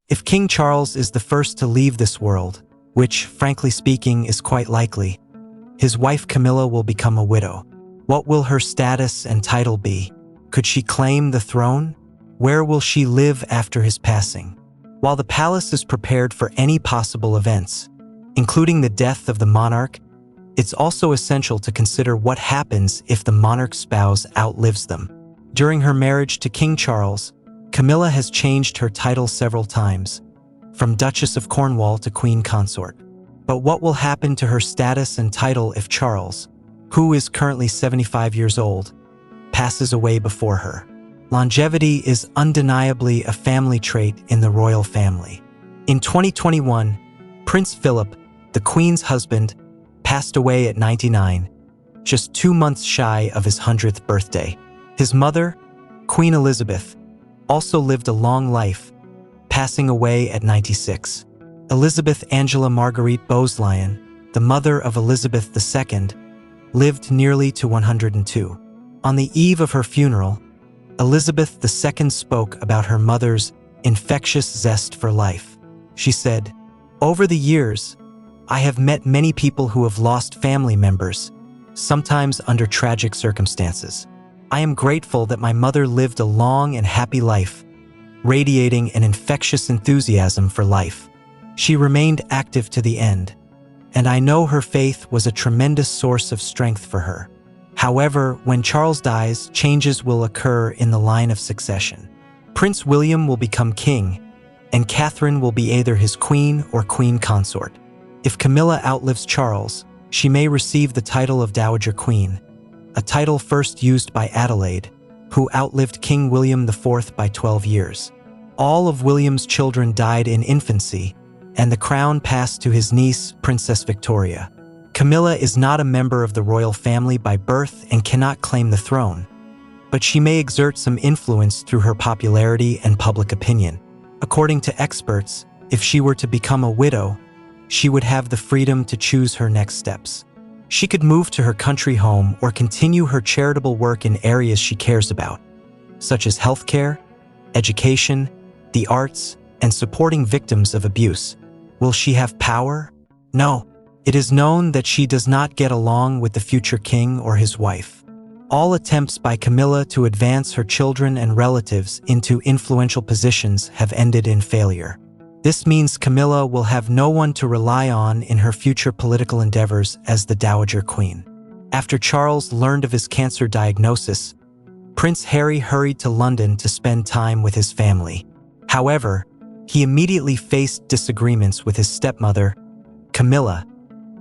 If King Charles is the first to leave this world, which, frankly speaking, is quite likely, his wife Camilla will become a widow. What will her status and title be? Could she claim the throne? Where will she live after his passing? While the palace is prepared for any possible events, including the death of the monarch, it's also essential to consider what happens if the monarch's spouse outlives them. During her marriage to King Charles, Camilla has changed her title several times, from Duchess of Cornwall to Queen Consort. But what will happen to her status and title if Charles, who is currently 75 years old, passes away before her? Longevity is undeniably a family trait in the royal family. In 2021, Prince Philip, the Queen's husband, passed away at 99, just 2 months shy of his 100th birthday. His mother, Queen Elizabeth, also lived a long life, passing away at 96. Elizabeth Angela Marguerite Bowes-Lyon, the mother of Elizabeth II, lived nearly to 102. On the eve of her funeral, Elizabeth II spoke about her mother's infectious zest for life. She said, "Over the years, I have met many people who have lost family members, sometimes under tragic circumstances. I am grateful that my mother lived a long and happy life, radiating an infectious enthusiasm for life. She remained active to the end, and I know her faith was a tremendous source of strength for her." However, when Charles dies, changes will occur in the line of succession. Prince William will become king, and Catherine will be either his queen or queen consort. If Camilla outlives Charles, she may receive the title of Dowager Queen, a title first used by Adelaide, who outlived King William IV by 12 years. All of William's children died in infancy, and the crown passed to his niece, Princess Victoria. Camilla is not a member of the royal family by birth and cannot claim the throne, but she may exert some influence through her popularity and public opinion. According to experts, if she were to become a widow, she would have the freedom to choose her next steps. She could move to her country home or continue her charitable work in areas she cares about, such as healthcare, education, the arts, and supporting victims of abuse. Will she have power? No. It is known that she does not get along with the future king or his wife. All attempts by Camilla to advance her children and relatives into influential positions have ended in failure. This means Camilla will have no one to rely on in her future political endeavors as the Dowager Queen. After Charles learned of his cancer diagnosis, Prince Harry hurried to London to spend time with his family. However, he immediately faced disagreements with his stepmother, Camilla,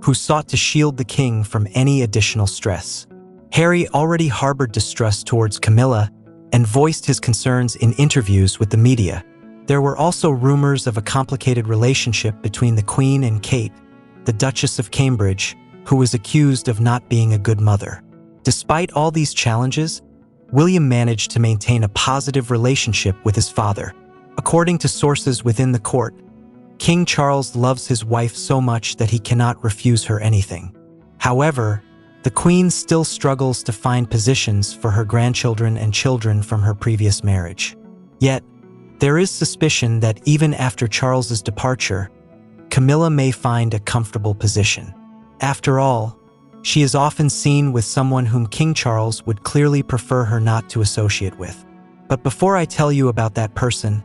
who sought to shield the king from any additional stress. Harry already harbored distrust towards Camilla and voiced his concerns in interviews with the media. There were also rumors of a complicated relationship between the Queen and Kate, the Duchess of Cambridge, who was accused of not being a good mother. Despite all these challenges, William managed to maintain a positive relationship with his father. According to sources within the court, King Charles loves his wife so much that he cannot refuse her anything. However, the Queen still struggles to find positions for her grandchildren and children from her previous marriage. Yet, there is suspicion that even after Charles's departure, Camilla may find a comfortable position. After all, she is often seen with someone whom King Charles would clearly prefer her not to associate with. But before I tell you about that person,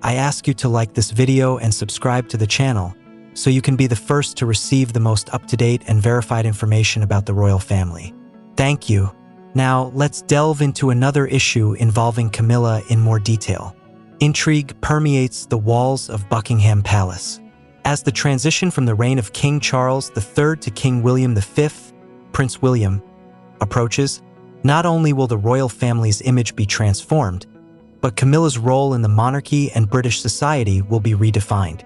I ask you to like this video and subscribe to the channel so you can be the first to receive the most up-to-date and verified information about the royal family. Thank you. Now, let's delve into another issue involving Camilla in more detail. Intrigue permeates the walls of Buckingham Palace. As the transition from the reign of King Charles III to King William V, Prince William, approaches, not only will the royal family's image be transformed, but Camilla's role in the monarchy and British society will be redefined.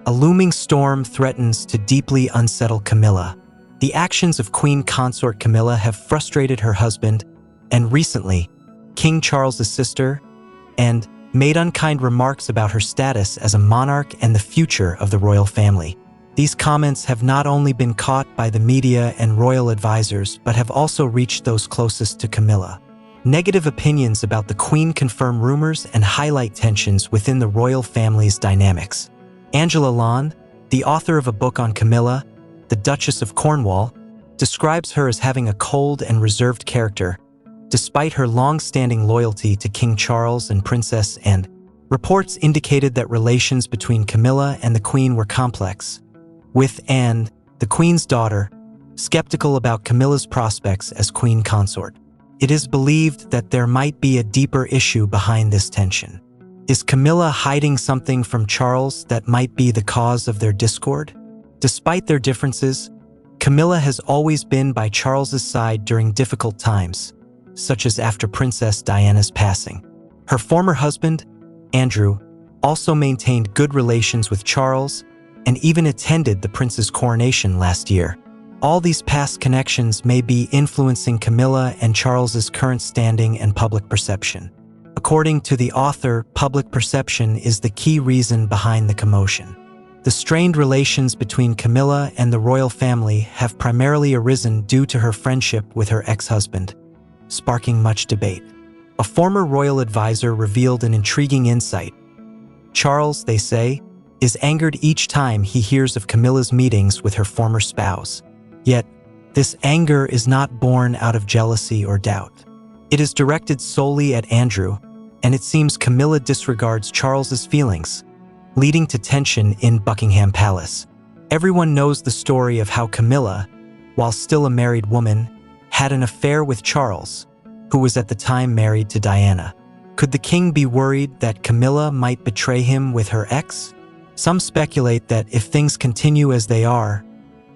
A looming storm threatens to deeply unsettle Camilla. The actions of Queen Consort Camilla have frustrated her husband, and recently, King Charles's sister, and made unkind remarks about her status as a monarch and the future of the royal family. These comments have not only been caught by the media and royal advisors, but have also reached those closest to Camilla. Negative opinions about the Queen confirm rumors and highlight tensions within the royal family's dynamics. Angela Lon, the author of a book on Camilla, the Duchess of Cornwall, describes her as having a cold and reserved character, despite her long-standing loyalty to King Charles and Princess Anne. Reports indicated that relations between Camilla and the Queen were complex, with Anne, the Queen's daughter, skeptical about Camilla's prospects as Queen consort. It is believed that there might be a deeper issue behind this tension. Is Camilla hiding something from Charles that might be the cause of their discord? Despite their differences, Camilla has always been by Charles's side during difficult times, such as after Princess Diana's passing. Her former husband, Andrew, also maintained good relations with Charles and even attended the prince's coronation last year. All these past connections may be influencing Camilla and Charles's current standing and public perception. According to the author, public perception is the key reason behind the commotion. The strained relations between Camilla and the royal family have primarily arisen due to her friendship with her ex-husband, sparking much debate. A former royal advisor revealed an intriguing insight. Charles, they say, is angered each time he hears of Camilla's meetings with her former spouse. Yet, this anger is not born out of jealousy or doubt. It is directed solely at Andrew, and it seems Camilla disregards Charles's feelings, leading to tension in Buckingham Palace. Everyone knows the story of how Camilla, while still a married woman, had an affair with Charles, who was at the time married to Diana. Could the king be worried that Camilla might betray him with her ex? Some speculate that if things continue as they are,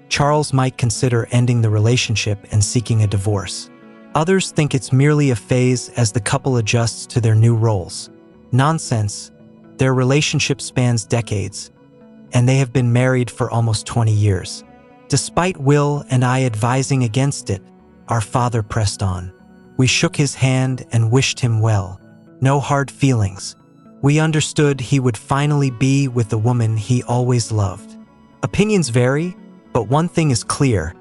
Charles might consider ending the relationship and seeking a divorce. Others think it's merely a phase as the couple adjusts to their new roles. Nonsense. Their relationship spans decades, and they have been married for almost 20 years. Despite Will and I advising against it, our father pressed on. We shook his hand and wished him well. No hard feelings. We understood he would finally be with the woman he always loved. Opinions vary, but one thing is clear.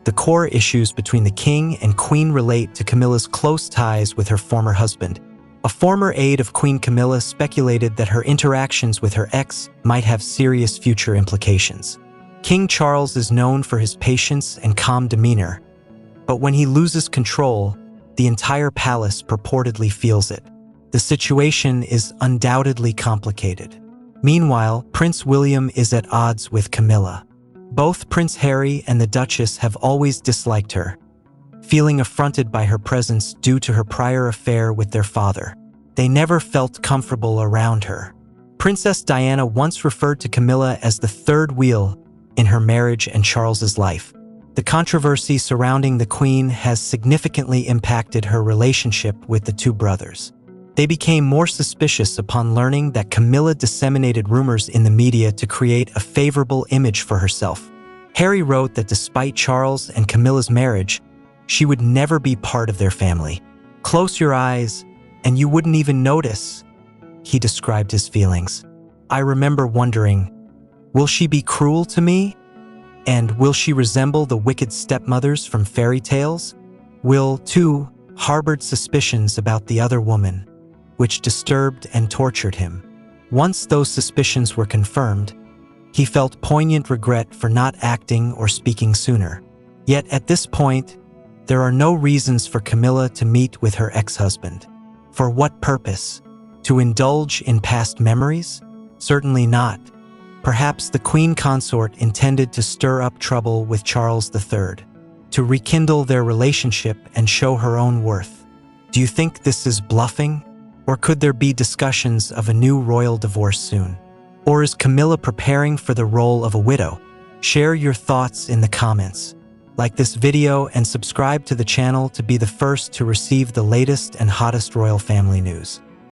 The core issues between the king and queen relate to Camilla's close ties with her former husband. A former aide of Queen Camilla speculated that her interactions with her ex might have serious future implications. King Charles is known for his patience and calm demeanor, but when he loses control, the entire palace purportedly feels it. The situation is undoubtedly complicated. Meanwhile, Prince William is at odds with Camilla. Both Prince Harry and the Duchess have always disliked her, feeling affronted by her presence due to her prior affair with their father. They never felt comfortable around her. Princess Diana once referred to Camilla as the third wheel in her marriage and Charles's life. The controversy surrounding the Queen has significantly impacted her relationship with the two brothers. They became more suspicious upon learning that Camilla disseminated rumors in the media to create a favorable image for herself. Harry wrote that despite Charles and Camilla's marriage, she would never be part of their family. Close your eyes, and you wouldn't even notice, he described his feelings. I remember wondering, will she be cruel to me? And will she resemble the wicked stepmothers from fairy tales? Will, too, harbored suspicions about the other woman, which disturbed and tortured him. Once those suspicions were confirmed, he felt poignant regret for not acting or speaking sooner. Yet at this point, there are no reasons for Camilla to meet with her ex-husband. For what purpose? To indulge in past memories? Certainly not. Perhaps the Queen consort intended to stir up trouble with Charles III, to rekindle their relationship and show her own worth. Do you think this is bluffing? Or could there be discussions of a new royal divorce soon? Or is Camilla preparing for the role of a widow? Share your thoughts in the comments. Like this video and subscribe to the channel to be the first to receive the latest and hottest royal family news.